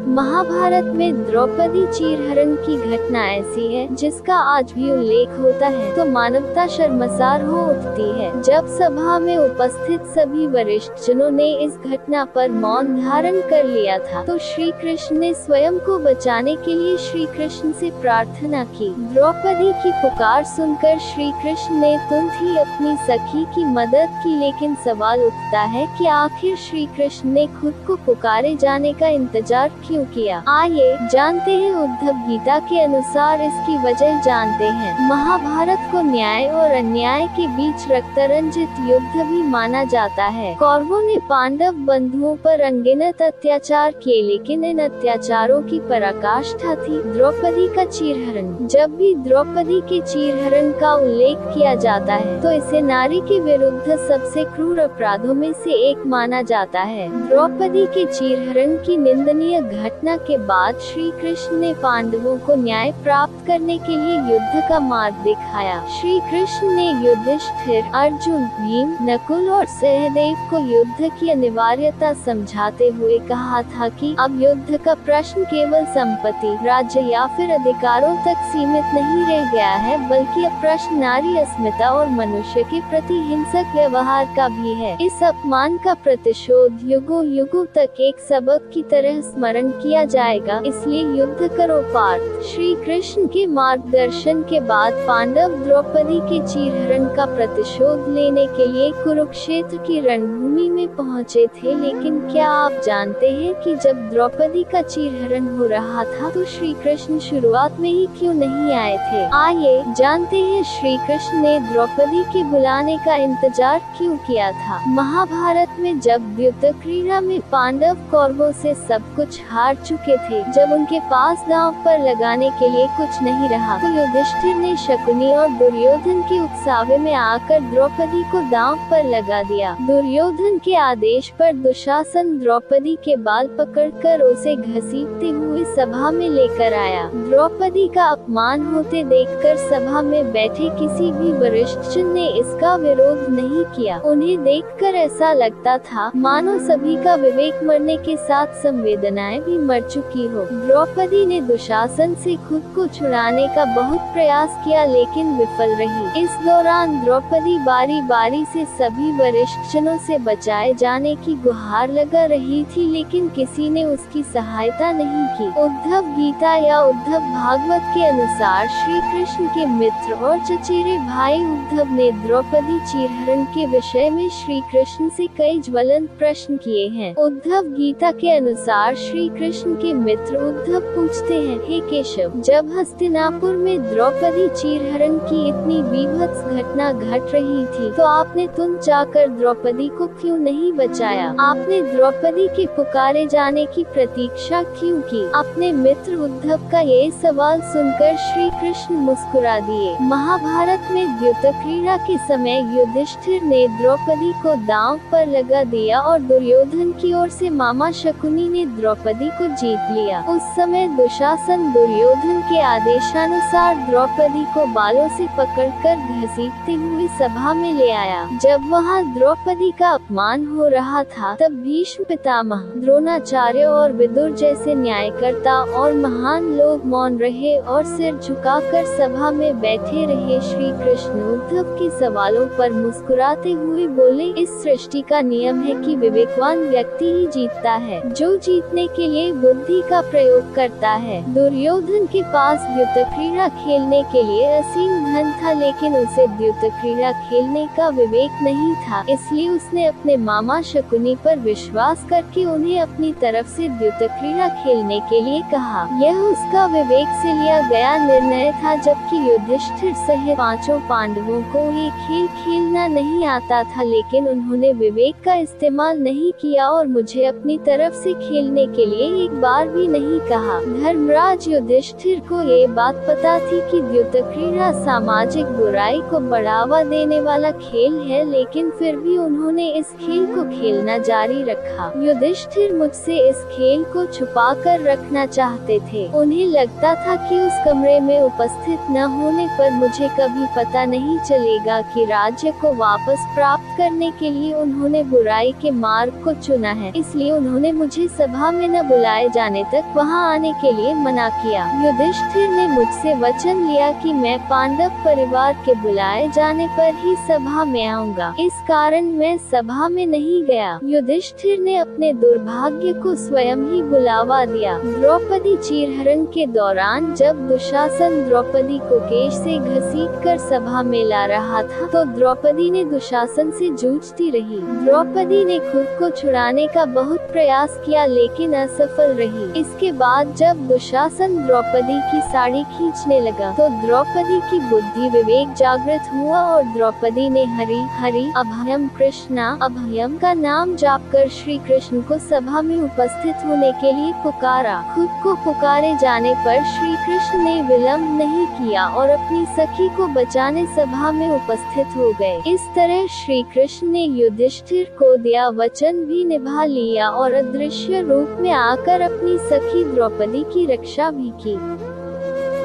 महाभारत में द्रौपदी चीरहरण की घटना ऐसी है जिसका आज भी उल्लेख होता है तो मानवता शर्मसार हो उठती है। जब सभा में उपस्थित सभी वरिष्ठ जनों ने इस घटना पर मौन धारण कर लिया था तो श्री कृष्ण ने स्वयं को बचाने के लिए श्री कृष्ण से प्रार्थना की। द्रौपदी की पुकार सुनकर श्री कृष्ण ने तुरंत ही अपनी सखी की मदद की, लेकिन सवाल उठता है कि आखिर श्री कृष्ण ने खुद को पुकारे जाने का इंतजार क्यों किया। आइए जानते हैं उद्धव गीता के अनुसार इसकी वजह जानते हैं। महाभारत को न्याय और अन्याय के बीच रक्तरंजित युद्ध भी माना जाता है। कौरवों ने पांडव बंधुओं पर अनगिनत अत्याचार किए, लेकिन इन अत्याचारों की पराकाष्ठा थी द्रौपदी का चीरहरण। जब भी द्रौपदी के चीरहरण का उल्लेख किया जाता है तो इसे नारी के विरुद्ध सबसे क्रूर अपराधों में से एक माना जाता है। द्रौपदी के चीरहरण की निंदनीय घटना के बाद श्री कृष्ण ने पांडवों को न्याय प्राप्त करने के लिए युद्ध का मार्ग दिखाया। श्री कृष्ण ने युधिष्ठिर, अर्जुन, भीम, नकुल और सहदेव को युद्ध की अनिवार्यता समझाते हुए कहा था कि अब युद्ध का प्रश्न केवल संपत्ति, राज्य या फिर अधिकारों तक सीमित नहीं रह गया है, बल्कि अब प्रश्न नारी अस्मिता और मनुष्य के प्रति हिंसक व्यवहार का भी है। इस अपमान का प्रतिशोध युगों युगों तक एक सबक की तरह स्मरण किया जाएगा, इसलिए युद्ध करो पार्थ। श्री कृष्ण के मार्गदर्शन के बाद पांडव द्रौपदी के चीरहरण का प्रतिशोध लेने के लिए कुरुक्षेत्र की रणभूमि में पहुंचे थे। लेकिन क्या आप जानते हैं कि जब द्रौपदी का चीरहरण हो रहा था तो श्री कृष्ण शुरुआत में ही क्यों नहीं आए थे? आइए जानते हैं श्री कृष्ण ने द्रौपदी के बुलाने का इंतजार क्यों किया था। महाभारत में जब युद्ध क्रीड़ा में पांडव कौरवों से सब कुछ हार चुके थे, जब उनके पास दांव पर लगाने के लिए कुछ नहीं रहा तो युधिष्ठिर ने शकुनी और दुर्योधन के उकसावे में आकर द्रौपदी को दांव पर लगा दिया। दुर्योधन के आदेश पर दुशासन द्रौपदी के बाल पकड़कर उसे घसीटते हुए सभा में लेकर आया। द्रौपदी का अपमान होते देखकर सभा में बैठे किसी भी वरिष्ठ जन ने इसका विरोध नहीं किया। उन्हें देखकर ऐसा लगता था मानो सभी का विवेक मरने के साथ संवेदनाएं भी मर चुकी हो। द्रौपदी ने दुशासन से खुद को छुड़ाने का बहुत प्रयास किया, लेकिन विफल रही। इस दौरान द्रौपदी बारी बारी से सभी वरिष्ठ जनों से बचाए जाने की गुहार लगा रही थी, लेकिन किसी ने उसकी सहायता नहीं की। उद्धव गीता या उद्धव भागवत के अनुसार श्री कृष्ण के मित्र और चचेरे भाई उद्धव ने द्रौपदी चीरहरण के विषय में श्री कृष्ण से कई ज्वलंत प्रश्न किए हैं। उद्धव गीता के अनुसार श्री कृष्ण के मित्र उद्धव पूछते हैं, हे केशव, जब हस्तिनापुर में द्रौपदी चीरहरण की इतनी बीभत्स घटना घट रही थी तो आपने तुम जाकर द्रौपदी को क्यों नहीं बचाया? आपने द्रौपदी के पुकारे जाने की प्रतीक्षा क्यों की? अपने मित्र उद्धव का ये सवाल सुनकर श्री कृष्ण मुस्कुरा दिए। महाभारत में युद्ध क्रीड़ा के समय युधिष्ठिर ने द्रौपदी को दांव पर लगा दिया और दुर्योधन की ओर से मामा शकुनी ने द्रौपदी को जीत लिया। उस समय दुशासन दुर्योधन के आदेशानुसार द्रौपदी को बालों से पकड़कर घसीटते हुए सभा में ले आया। जब वहां द्रौपदी का अपमान हो रहा था तब भीष्म पितामह, द्रोणाचार्य और विदुर जैसे न्यायकर्ता और महान लोग मौन रहे और सिर झुकाकर सभा में बैठे रहे। श्री कृष्ण उद्धव के सवालों पर मुस्कुराते हुए बोले, इस सृष्टि का नियम है कि विवेकवान व्यक्ति ही जीतता है, जो जीतने के लिए बुद्धि का प्रयोग करता है। दुर्योधन के पास युद्ध क्रीड़ा खेलने के लिए असीम धन था, लेकिन उसे युद्ध क्रीड़ा खेलने का विवेक नहीं था, इसलिए उसने अपने मामा शकुनी पर विश्वास करके उन्हें अपनी तरफ से युद्ध क्रीड़ा खेलने के लिए कहा। यह उसका विवेक से लिया गया निर्णय था, जबकि युधिष्ठिर सहित पांचों पांडवों को ये खेल खेलना नहीं आता था, लेकिन उन्होंने विवेक का इस्तेमाल नहीं किया और मुझे अपनी तरफ से खेलने के लिए एक बार भी नहीं कहा। धर्मराज युधिष्ठिर को ये बात पता थी कि युद्ध क्रीड़ा सामाजिक बुराई को बढ़ावा देने वाला खेल है, लेकिन फिर भी उन्होंने इस खेल को खेलना जारी रखा। युधिष्ठिर मुझसे इस खेल को छुपा कर रखना चाहते थे। उन्हें लगता था कि उस कमरे में उपस्थित न होने पर मुझे कभी पता नहीं चलेगा कि राज्य को वापस प्राप्त करने के लिए उन्होंने बुराई के मार्ग को चुना है, इसलिए उन्होंने मुझे सभा में न बुलाए जाने तक वहां आने के लिए मना किया। युधिष्ठिर ने मुझसे वचन लिया कि मैं पांडव परिवार के बुलाए जाने पर ही सभा में आऊंगा, इस कारण मैं सभा में नहीं गया। युधिष्ठिर ने अपने दुर्भाग्य को स्वयं ही बुलावा दिया। द्रौपदी चीरहरण के दौरान जब दुशासन द्रौपदी को केश से घसीटकर सभा में ला रहा था तो द्रौपदी ने दुशासन से जूझती रही। द्रौपदी ने खुद को छुड़ाने का बहुत प्रयास किया लेकिन असफल रही। इसके बाद जब दुशासन द्रौपदी की साड़ी खींचने लगा तो द्रौपदी की बुद्धि विवेक जागृत हुआ और द्रौपदी ने हरि हरि अभयम कृष्णा अभयम का नाम जाप कर श्री कृष्ण को सभा में उपस्थित होने के लिए पुकारा। खुद को पुकारे जाने पर श्री कृष्ण ने विलंब नहीं किया और अपनी सखी को बचाने सभा में उपस्थित हो गए। इस तरह श्री कृष्ण ने युधिष्ठिर को दिया वचन भी निभा लिया और अदृश्य रूप में आकर अपनी सखी द्रौपदी की रक्षा भी की।